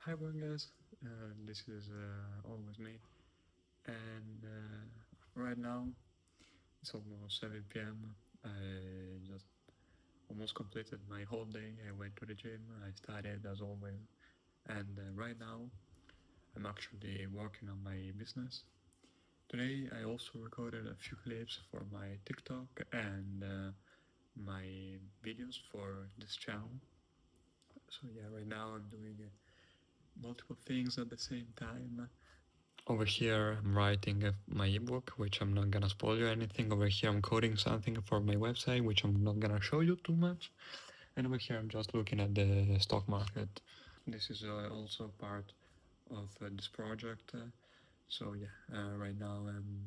Hi everyone guys, this is always me, and right now it's almost 7 p.m. I just almost completed my whole day. I went to the gym, I studied as always, and right now I'm actually working on my business. Today I also recorded a few clips for my TikTok and my videos for this channel. So yeah, right now I'm doing multiple things at the same time. Over here, I'm writing my ebook, which I'm not gonna spoil you anything. Over here, I'm coding something for my website, which I'm not gonna show you too much. And over here, I'm just looking at the stock market. This is also part of this project. So yeah, right now I'm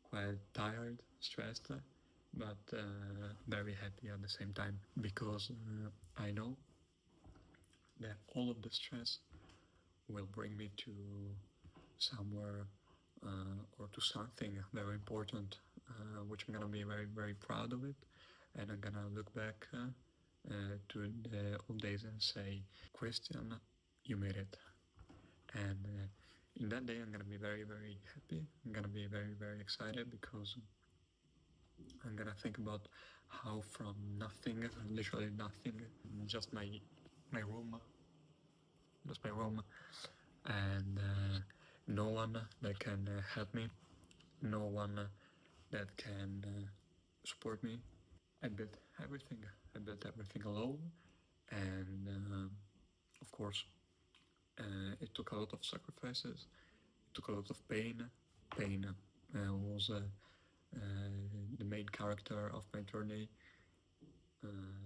quite tired, stressed, but very happy at the same time because I know that all of the stress will bring me to somewhere or to something very important, which I'm gonna be very, very proud of it. And I'm gonna look back to the old days and say, Christian, you made it. And in that day, I'm gonna be very, very happy. I'm gonna be very, very excited because I'm gonna think about how from nothing, literally nothing, just my room, just my room, and no one that can help me, no one that can support me. I built everything. I built everything alone, and of course, it took a lot of sacrifices. It took a lot of pain. Pain was the main character of my journey.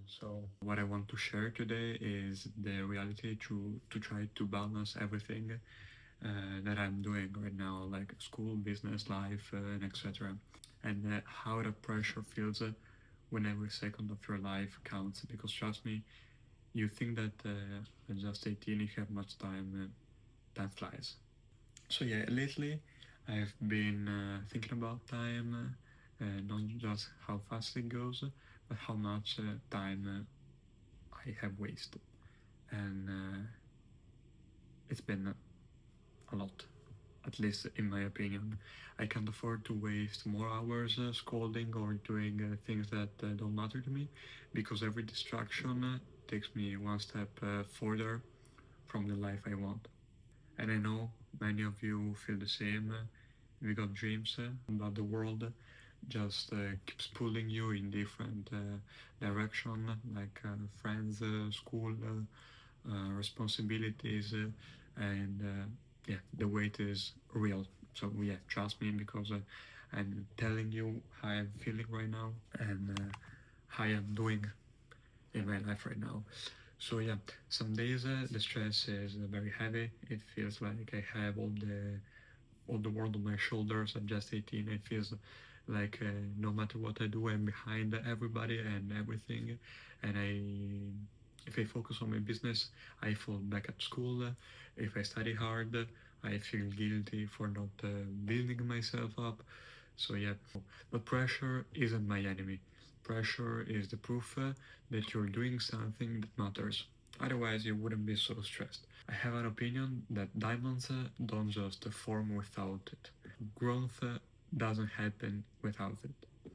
So what I want to share today is the reality to try to balance everything that I'm doing right now, like school, business, life, and etc. And how the pressure feels when every second of your life counts. Because trust me, you think that at just 18 you have much time, time flies. So yeah, lately I've been thinking about time, not just how fast it goes, but how much time I have wasted. And it's been a lot, at least in my opinion. I can't afford to waste more hours scrolling or doing things that don't matter to me, because every distraction takes me one step further from the life I want. And I know many of you feel the same. We got dreams, but the world just keeps pulling you in different direction, like friends, school, responsibilities, and yeah, the weight is real. So yeah, trust me, because I'm telling you how I'm feeling right now, and how I'm doing in my life right now. So yeah, some days the stress is very heavy. It feels like I have all the world on my shoulders. I'm just 18. It feels like no matter what I do, I'm behind everybody and everything. And if I focus on my business, I fall back at school. If I study hard, I feel guilty for not building myself up. So yeah, but pressure isn't my enemy. Pressure is the proof that you're doing something that matters. Otherwise, you wouldn't be so stressed. I have an opinion that diamonds don't just form without it. Growth doesn't happen without it.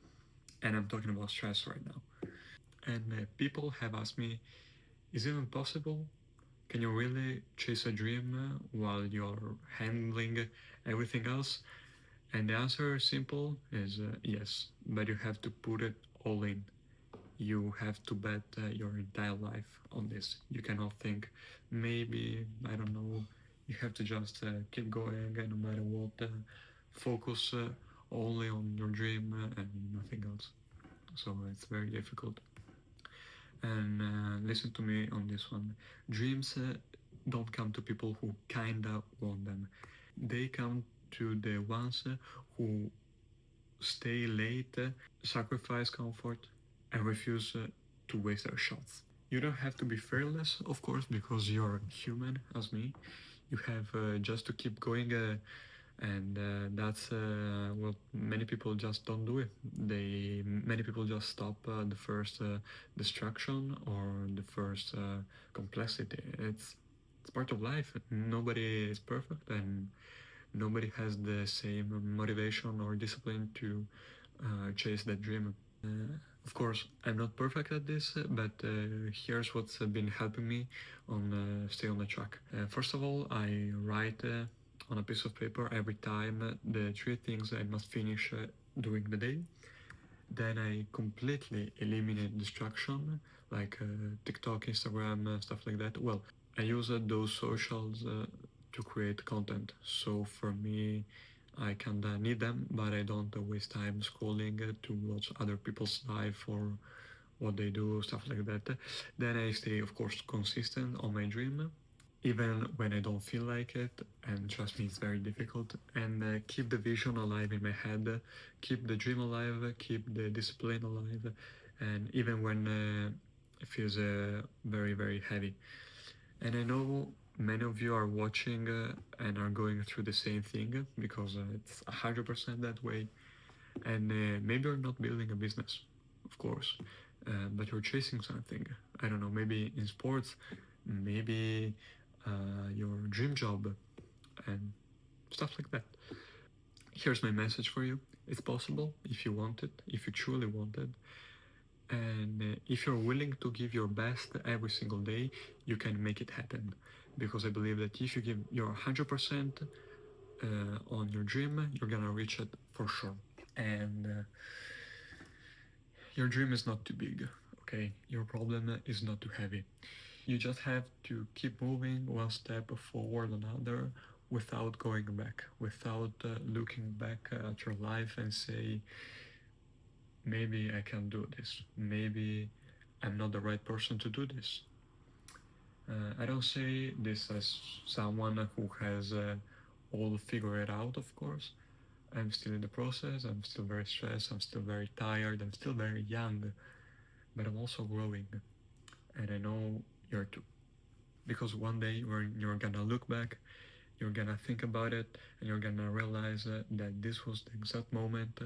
And I'm talking about stress right now. And people have asked me, is it impossible? Can you really chase a dream while you're handling everything else? And the answer is simple is yes, but you have to put it all in. You have to bet your entire life on this. You cannot think, maybe, I don't know. You have to just keep going, and no matter what, focus only on your dream and nothing else. So it's very difficult. And listen to me on this one. Dreams don't come to people who kinda want them. They come to the ones who stay late, sacrifice comfort, and refuse to waste their shots. You don't have to be fearless, of course, because you're human as me. You have just to keep going, and that's what many people just don't do it. Many people just stop the first distraction or the first complexity. It's it's part of life. Nobody is perfect, and nobody has the same motivation or discipline to chase that dream. Of course, I'm not perfect at this, but here's what's been helping me on stay on the track. First of all, I write on a piece of paper every time the 3 things I must finish during the day. Then I completely eliminate distraction like TikTok, Instagram, stuff like that. Well, I use those socials to create content. So for me, I kinda need them, but I don't waste time scrolling to watch other people's life or what they do, stuff like that. Then I stay, of course, consistent on my dream, even when I don't feel like it, and trust me, it's very difficult. And keep the vision alive in my head, keep the dream alive, keep the discipline alive, and even when it feels very, very heavy. And I know many of you are watching and are going through the same thing because it's 100% that way. And maybe you're not building a business, of course, but you're chasing something. I don't know, maybe in sports, maybe your dream job, and stuff like that. Here's my message for you. It's possible if you want it, if you truly want it. And if you're willing to give your best every single day, you can make it happen. Because I believe that if you give your 100% on your dream, you're gonna reach it for sure. And your dream is not too big, okay? Your problem is not too heavy. You just have to keep moving one step forward another without going back, without looking back at your life and say, maybe I can do this. Maybe I'm not the right person to do this. I don't say this as someone who has all figured out, of course. I'm still in the process, I'm still very stressed, I'm still very tired, I'm still very young, but I'm also growing. And I know you're too. Because one day when you're gonna look back, you're gonna think about it, and you're gonna realize that this was the exact moment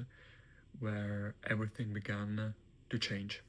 where everything began to change.